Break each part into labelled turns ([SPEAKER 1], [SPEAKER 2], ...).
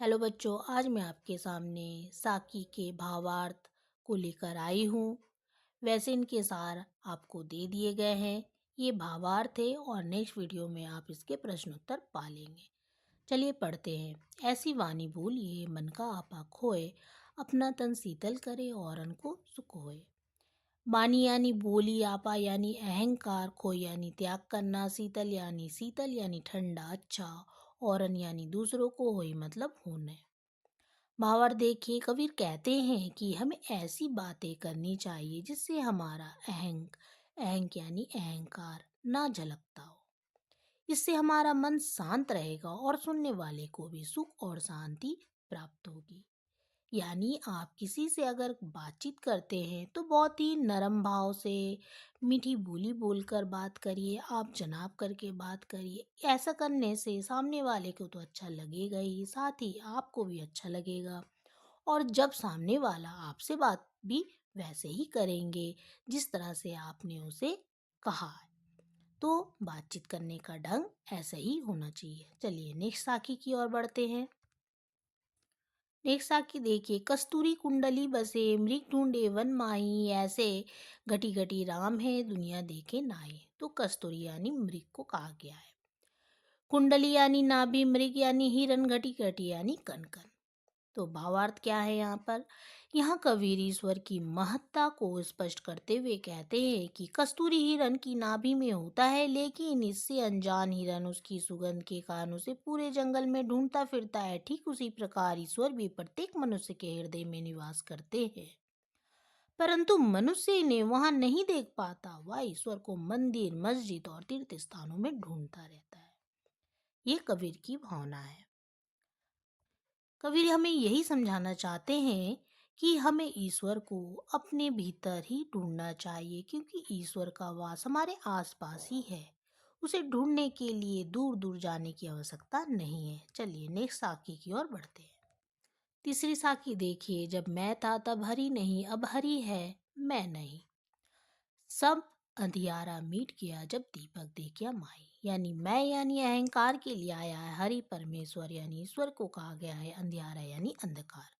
[SPEAKER 1] Hello बच्चों, आज मैं आपके सामने साकी के भावार्थ को लेकर आई हूँ। वैसे इनके सार आपको दे दिए गए हैं। ये भावार्थ है और नेक्स्ट वीडियो में आप इसके प्रश्नोत्तर पा लेंगे। चलिए पढ़ते हैं। ऐसी वाणी बोलिए मन का आपा खोए, अपना तन शीतल करे और अन को सुख होए। वाणी यानी बोली, आपा यानी अहंकार, खोए यानी त्याग करना, शीतल यानी ठंडा अच्छा, और अन यानी दूसरों को, होए मतलब होने। भावार्थ देखिए, कबीर कहते हैं कि हमें ऐसी बातें करनी चाहिए जिससे हमारा अहंक यानी अहंकार ना झलकता हो। इससे हमारा मन शांत रहेगा और सुनने वाले को भी सुख और शांति प्राप्त होगी। यानी आप किसी से अगर बातचीत करते हैं तो बहुत ही नरम भाव से मीठी बोली बोलकर बात करिए, आप जनाब करके बात करिए। ऐसा करने से सामने वाले को तो अच्छा लगेगा ही, साथ ही आपको भी अच्छा लगेगा। और जब सामने वाला आपसे बात भी वैसे ही करेंगे जिस तरह से आपने उसे कहा है। तो बातचीत करने का ढंग ऐसा ही होना चाहिए। चलिए नेक्स्ट साखी की ओर बढ़ते हैं। नेक्स्ट साखी देखिए, कस्तूरी कुंडली बसे मृग ढूंढे वन माही, ऐसे घटी घटी राम है दुनिया देखे नाई। तो कस्तूरी यानी मृग को कहा गया है। कुंडली यानी नाभि, मृग यानी हिरन, घटी घटी यानी कनकन। तो भावार्थ क्या है यहाँ पर? यहाँ कबीर ईश्वर की महत्ता को स्पष्ट करते हुए कहते हैं कि कस्तूरी हिरन की नाभि में होता है, लेकिन इससे अनजान हिरन उसकी सुगंध के कारण उसे पूरे जंगल में ढूंढता फिरता है। ठीक उसी प्रकार ईश्वर भी प्रत्येक मनुष्य के हृदय में निवास करते हैं, परंतु मनुष्य इन्हें वहां नहीं देख पाता। वह ईश्वर को मंदिर, मस्जिद और तीर्थ स्थानों में ढूंढता रहता है। ये कबीर की भावना है। कबीर हमें यही समझाना चाहते हैं कि हमें ईश्वर को अपने भीतर ही ढूंढना चाहिए, क्योंकि ईश्वर का वास हमारे आसपास ही है। उसे ढूंढने के लिए दूर दूर जाने की आवश्यकता नहीं है। चलिए नेक्स्ट साखी की ओर बढ़ते हैं। तीसरी साखी देखिए, जब मैं था तब हरि नहीं, अब हरि है मैं नहीं। सब अंधियारा मीट गया जब दीपक देखा माई। यानी मैं यानी अहंकार के लिए आया है, हरि परमेश्वर यानी ईश्वर को कहा गया है, अंधियारा यानी अंधकार।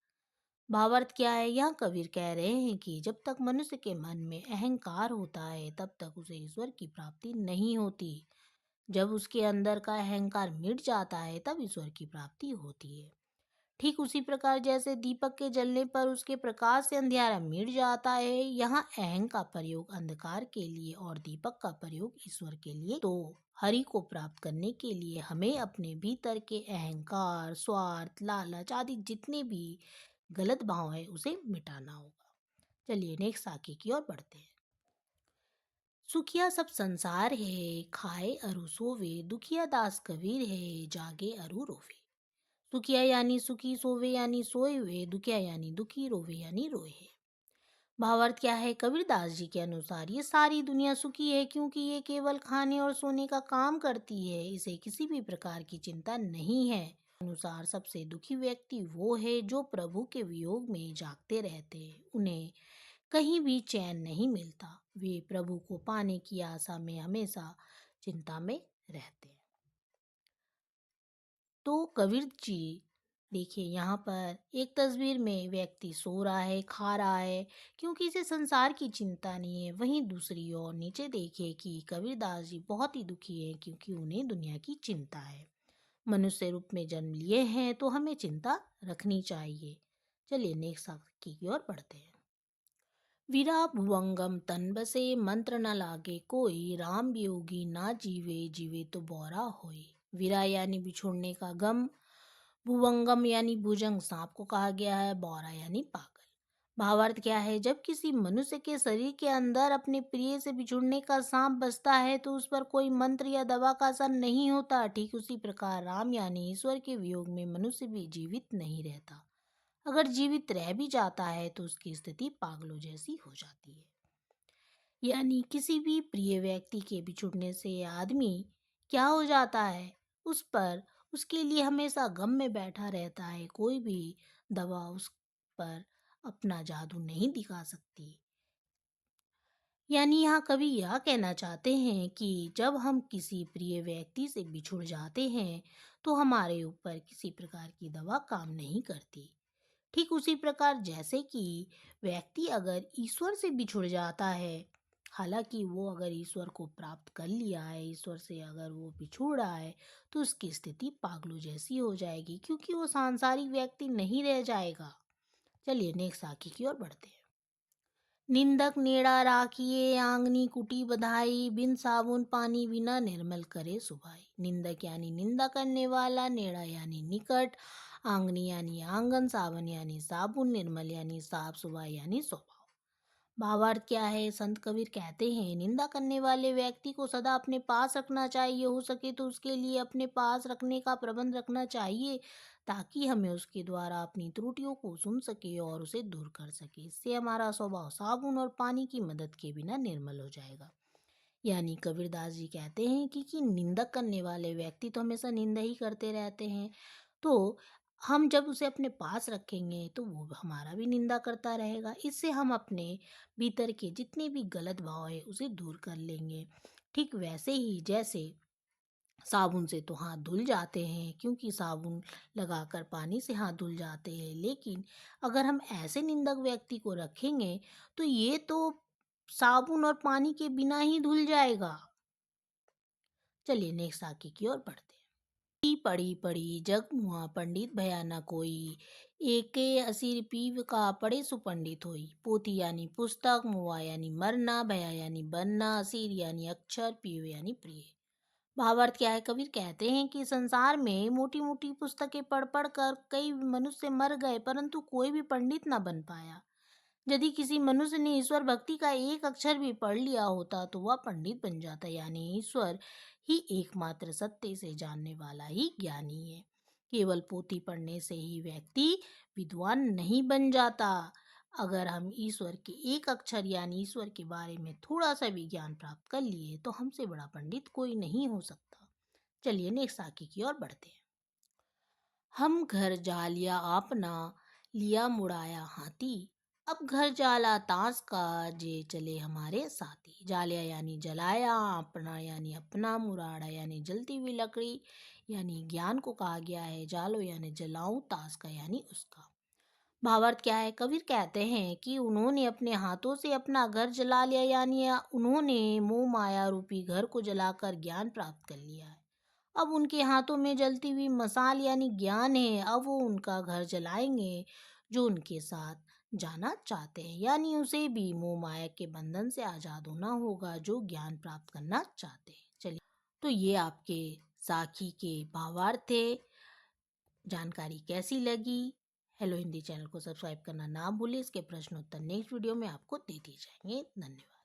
[SPEAKER 1] भावार्थ क्या है? यहाँ कबीर कह रहे हैं कि जब तक मनुष्य के मन में अहंकार होता है तब तक उसे ईश्वर की प्राप्ति नहीं होती। जब उसके अंदर का अहंकार मिट जाता है तब ईश्वर की प्राप्ति होती है। ठीक उसी प्रकार जैसे दीपक के जलने पर उसके प्रकाश से अंधियारा मिट जाता है, यहाँ अहंग का प्रयोग अंधकार के लिए और दीपक का प्रयोग ईश्वर के लिए। तो हरि को प्राप्त करने के लिए हमें अपने भीतर के अहंकार, स्वार्थ, लालच आदि जितने भी गलत भाव है उसे मिटाना होगा। चलिए नेक्स्ट साखी की ओर बढ़ते हैं। सुखिया सब संसार है, खाए अरु सोवे, दुखिया दास कबीर है, जागे अरु रोवे। सुखिया यानी सुखी, सोवे यानी सोए हुए, दुखिया यानी दुखी, रोवे यानी रोए है। भावार्थ क्या है? कबीरदास जी के अनुसार ये सारी दुनिया सुखी है क्योंकि ये केवल खाने और सोने का काम करती है, इसे किसी भी प्रकार की चिंता नहीं है। अनुसार सबसे दुखी व्यक्ति वो है जो प्रभु के वियोग में जागते रहते हैं। उन्हें कहीं भी चैन नहीं मिलता। वे प्रभु को पाने की आशा में हमेशा चिंता में रहते हैं। तो कबीर जी देखिए, यहाँ पर एक तस्वीर में व्यक्ति सो रहा है, खा रहा है, क्योंकि इसे संसार की चिंता नहीं है। वहीं दूसरी ओर नीचे देखिए कि कबीरदास जी बहुत ही दुखी हैं क्योंकि उन्हें दुनिया की चिंता है। मनुष्य रूप में जन्म लिए हैं तो हमें चिंता रखनी चाहिए। चलिए नेक्स्ट साखी की ओर बढ़ते हैं। वीरा भुवंगम तन बसे, मंत्र न लागे कोई, राम वियोगी ना जीवे, जीवे तो बौरा होए। वीरा यानी बिछोड़ने का गम, भुवंगम यानी भुजंग सांप को कहा गया है, बौरा यानी पागल। भावार्थ क्या है? जब किसी मनुष्य के शरीर के अंदर अपने प्रिय से बिछुड़ने का सांप बसता है तो उस पर कोई मंत्र या दवा का असर नहीं होता। ठीक उसी प्रकार राम यानी ईश्वर के वियोग में मनुष्य भी जीवित नहीं रहता। अगर जीवित रह भी जाता है तो उसकी स्थिति पागलों जैसी हो जाती है। यानी किसी भी प्रिय व्यक्ति के बिछुड़ने से आदमी क्या हो जाता है, उस पर उसके लिए हमेशा गम में बैठा रहता है। कोई भी दवा उस पर अपना जादू नहीं दिखा सकती। यानी यहाँ कवि यह कहना चाहते हैं कि जब हम किसी प्रिय व्यक्ति से बिछुड़ जाते हैं तो हमारे ऊपर किसी प्रकार की दवा काम नहीं करती। ठीक उसी प्रकार जैसे कि व्यक्ति अगर ईश्वर से बिछुड़ जाता है, हालांकि वो अगर ईश्वर को प्राप्त कर लिया है, ईश्वर से अगर वो बिछुड़ रहा है, तो उसकी स्थिति पागलों जैसी हो जाएगी, क्योंकि वो सांसारिक व्यक्ति नहीं रह जाएगा। चलिए नेक्स्ट साखी की ओर बढ़ते हैं। निंदक नेड़ा राखिए आंगनी कुटी बधाई, बिन साबुन पानी बिना निर्मल करे सुभाई। निंदक यानी निंदा करने वाला, नेड़ा यानी निकट, आंगनी यानी आंगन, सावन यानी साबुन, निर्मल यानी साफ, सुभाई यानी स्वभाव। भावार्थ क्या है? संत कबीर कहते हैं निंदा करने वाले व्यक्ति को सदा अपने पास रखना चाहिए, हो सके तो उसके लिए अपने पास रखने का प्रबंध रखना चाहिए, ताकि हमें उसके द्वारा अपनी त्रुटियों को सुन सके और उसे दूर कर सके। इससे हमारा स्वभाव साबुन और पानी की मदद के बिना निर्मल हो जाएगा। यानी कबीरदास जी कहते हैं कि निंदक करने वाले व्यक्ति तो हमेशा निंदा ही करते रहते हैं, तो हम जब उसे अपने पास रखेंगे तो वो हमारा भी निंदा करता रहेगा। इससे हम अपने भीतर के जितने भी गलत भाव है उसे दूर कर लेंगे। ठीक वैसे ही जैसे साबुन से तो हाथ धुल जाते हैं, क्योंकि साबुन लगाकर पानी से हाथ धुल जाते हैं, लेकिन अगर हम ऐसे निंदक व्यक्ति को रखेंगे तो ये तो साबुन और पानी के बिना ही धुल जाएगा। चलिए नेक्स्ट आगे की ओर बढ़ते हैं। पढ़ी पढ़ी जग मुआ पंडित भया न कोई, एके असीर पीव का पढ़े सुपंडित होई। पोथी यानी पुस्तक, मुआ यानी मरना, भया यानी बनना, असीर यानी अक्षर, पीव यानी प्रिय। भावार्थ क्या है? कबीर कहते हैं कि संसार में मोटी मोटी पुस्तकें पढ़ पढ़ कर कई मनुष्य मर गए, परंतु कोई भी पंडित न बन पाया। यदि किसी मनुष्य ने ईश्वर भक्ति का एक अक्षर भी पढ़ लिया होता तो वह पंडित बन जाता। यानी ईश्वर ही एकमात्र सत्य से जानने वाला ही ज्ञानी है। केवल पोथी पढ़ने से ही व्यक्ति विद्वान नहीं बन जाता। अगर हम ईश्वर के एक अक्षर यानी ईश्वर के बारे में थोड़ा सा भी ज्ञान प्राप्त कर लिए तो हमसे बड़ा पंडित कोई नहीं हो सकता। चलिए नेक्स्ट आगे की ओर बढ़ते हैं। हम घर जालिया आपना, लिया मुड़ाया हाथी, अब घर जाला ताश का, जे चले हमारे साथी। जालिया यानी जलाया, अपना यानी अपना, मुराड़ा यानी जलती हुई लकड़ी यानी ज्ञान को कहा गया है, जालो यानी जलाऊं, ताश का यानी उसका। भावार्थ क्या है? कबीर कहते हैं कि उन्होंने अपने हाथों से अपना घर जला लिया, यानी उन्होंने मोह माया रूपी घर को जलाकर ज्ञान प्राप्त कर लिया है। अब उनके हाथों में जलती हुई मशाल यानी ज्ञान है। अब वो उनका घर जलाएंगे जो उनके साथ जाना चाहते हैं, यानी उसे भी मोह माया के बंधन से आजाद होना होगा जो ज्ञान प्राप्त करना चाहते हैं। चलिए, तो ये आपके साखी के भावार्थ थे। जानकारी कैसी लगी? हेलो हिंदी चैनल को सब्सक्राइब करना ना भूलें। इसके प्रश्न उत्तर नेक्स्ट वीडियो में आपको दे दिए जाएंगे। धन्यवाद।